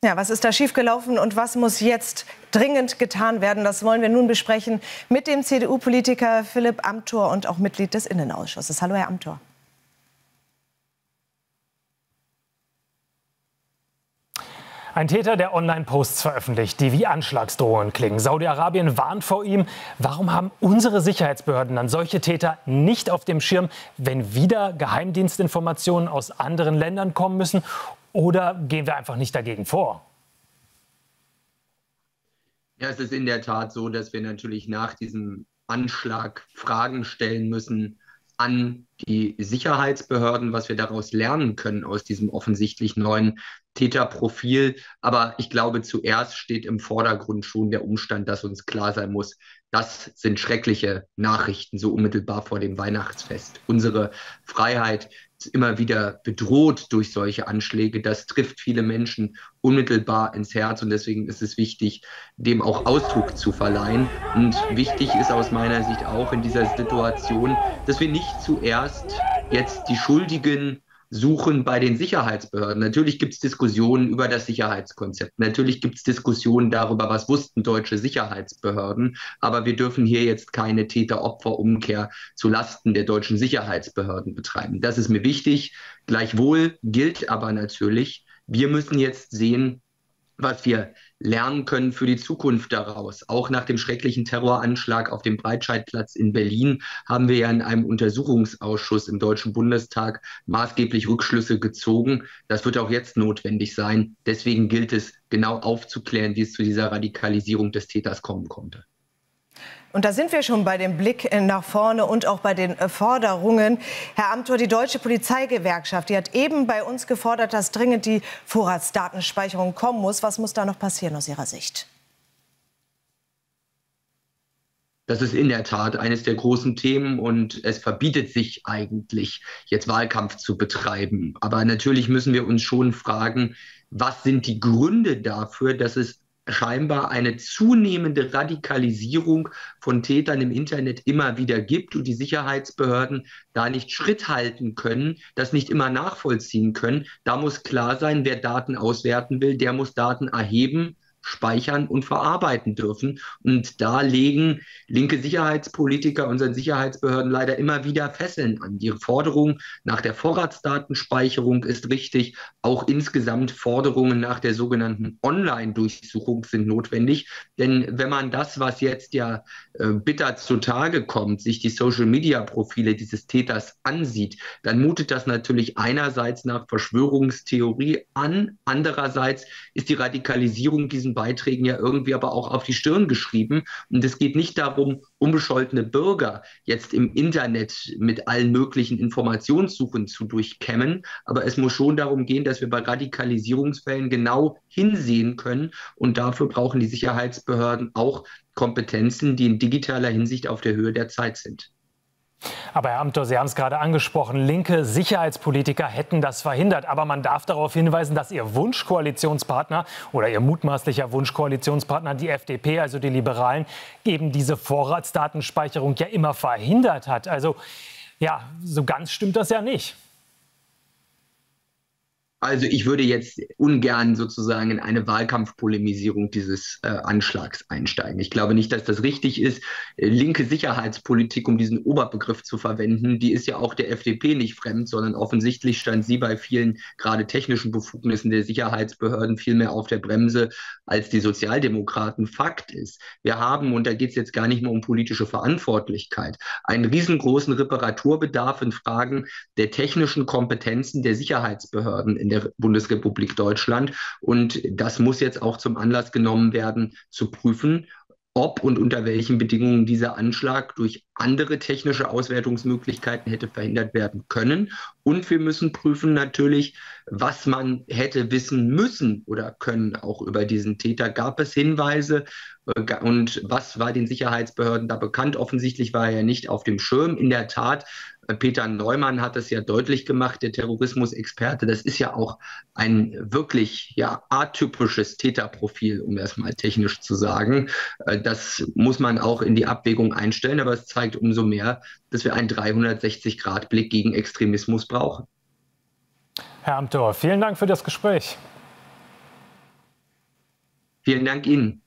Ja, was ist da schiefgelaufen und was muss jetzt dringend getan werden? Das wollen wir nun besprechen mit dem CDU-Politiker Philipp Amthor und auch Mitglied des Innenausschusses. Hallo, Herr Amthor. Ein Täter, der Online-Posts veröffentlicht, die wie Anschlagsdrohungen klingen. Saudi-Arabien warnt vor ihm. Warum haben unsere Sicherheitsbehörden dann solche Täter nicht auf dem Schirm, wenn wieder Geheimdienstinformationen aus anderen Ländern kommen müssen? Oder gehen wir einfach nicht dagegen vor? Ja, es ist in der Tat so, dass wir natürlich nach diesem Anschlag Fragen stellen müssen an die Sicherheitsbehörden, was wir daraus lernen können aus diesem offensichtlich neuen Täterprofil. Aber ich glaube, zuerst steht im Vordergrund schon der Umstand, dass uns klar sein muss, das sind schreckliche Nachrichten, so unmittelbar vor dem Weihnachtsfest. Unsere Freiheit ist immer wieder bedroht durch solche Anschläge. Das trifft viele Menschen unmittelbar ins Herz und deswegen ist es wichtig, dem auch Ausdruck zu verleihen. Und wichtig ist aus meiner Sicht auch in dieser Situation, dass wir nicht zuerst jetzt die Schuldigen suchen bei den Sicherheitsbehörden. Natürlich gibt es Diskussionen über das Sicherheitskonzept. Natürlich gibt es Diskussionen darüber, was wussten deutsche Sicherheitsbehörden. Aber wir dürfen hier jetzt keine Täter-Opfer-Umkehr zu Lasten der deutschen Sicherheitsbehörden betreiben. Das ist mir wichtig. Gleichwohl gilt aber natürlich, wir müssen jetzt sehen, was wir lernen können für die Zukunft daraus. Auch nach dem schrecklichen Terroranschlag auf dem Breitscheidplatz in Berlin haben wir ja in einem Untersuchungsausschuss im Deutschen Bundestag maßgeblich Rückschlüsse gezogen. Das wird auch jetzt notwendig sein. Deswegen gilt es, genau aufzuklären, wie es zu dieser Radikalisierung des Täters kommen konnte. Und da sind wir schon bei dem Blick nach vorne und auch bei den Forderungen. Herr Amthor, die Deutsche Polizeigewerkschaft, die hat eben bei uns gefordert, dass dringend die Vorratsdatenspeicherung kommen muss. Was muss da noch passieren aus Ihrer Sicht? Das ist in der Tat eines der großen Themen und es verbietet sich eigentlich, jetzt Wahlkampf zu betreiben. Aber natürlich müssen wir uns schon fragen, was sind die Gründe dafür, dass es scheinbar eine zunehmende Radikalisierung von Tätern im Internet immer wieder gibt und die Sicherheitsbehörden da nicht Schritt halten können, das nicht immer nachvollziehen können. Da muss klar sein, wer Daten auswerten will, der muss Daten erheben, speichern und verarbeiten dürfen. Und da legen linke Sicherheitspolitiker unseren Sicherheitsbehörden leider immer wieder Fesseln an. Die Forderung nach der Vorratsdatenspeicherung ist richtig. Auch insgesamt Forderungen nach der sogenannten Online-Durchsuchung sind notwendig. Denn wenn man das, was jetzt ja bitter zutage kommt, sich die Social-Media-Profile dieses Täters ansieht, dann mutet das natürlich einerseits nach Verschwörungstheorie an. Andererseits ist die Radikalisierung diesen Beiträgen ja irgendwie aber auch auf die Stirn geschrieben. Und es geht nicht darum, unbescholtene Bürger jetzt im Internet mit allen möglichen Informationssuchen zu durchkämmen. Aber es muss schon darum gehen, dass wir bei Radikalisierungsfällen genau hinsehen können. Und dafür brauchen die Sicherheitsbehörden auch Kompetenzen, die in digitaler Hinsicht auf der Höhe der Zeit sind. Aber Herr Amthor, Sie haben es gerade angesprochen, linke Sicherheitspolitiker hätten das verhindert. Aber man darf darauf hinweisen, dass Ihr Wunschkoalitionspartner oder Ihr mutmaßlicher Wunschkoalitionspartner, die FDP, also die Liberalen, eben diese Vorratsdatenspeicherung ja immer verhindert hat. Also ja, so ganz stimmt das ja nicht. Also ich würde jetzt ungern sozusagen in eine Wahlkampfpolemisierung dieses Anschlags einsteigen. Ich glaube nicht, dass das richtig ist. Linke Sicherheitspolitik, um diesen Oberbegriff zu verwenden, die ist ja auch der FDP nicht fremd, sondern offensichtlich stand sie bei vielen gerade technischen Befugnissen der Sicherheitsbehörden viel mehr auf der Bremse als die Sozialdemokraten. Fakt ist, wir haben, und da geht es jetzt gar nicht mehr um politische Verantwortlichkeit, einen riesengroßen Reparaturbedarf in Fragen der technischen Kompetenzen der Sicherheitsbehörden in der Bundesrepublik Deutschland. Und das muss jetzt auch zum Anlass genommen werden, zu prüfen, ob und unter welchen Bedingungen dieser Anschlag durch andere technische Auswertungsmöglichkeiten hätte verhindert werden können. Und wir müssen prüfen natürlich, was man hätte wissen müssen oder können auch über diesen Täter. Gab es Hinweise und was war den Sicherheitsbehörden da bekannt? Offensichtlich war er ja nicht auf dem Schirm. In der Tat, Peter Neumann hat es ja deutlich gemacht, der Terrorismusexperte. Das ist ja auch ein wirklich atypisches Täterprofil, um das mal technisch zu sagen. Das muss man auch in die Abwägung einstellen, aber es zeigt umso mehr, dass wir einen 360-Grad-Blick gegen Extremismus brauchen. Herr Amthor, vielen Dank für das Gespräch. Vielen Dank Ihnen.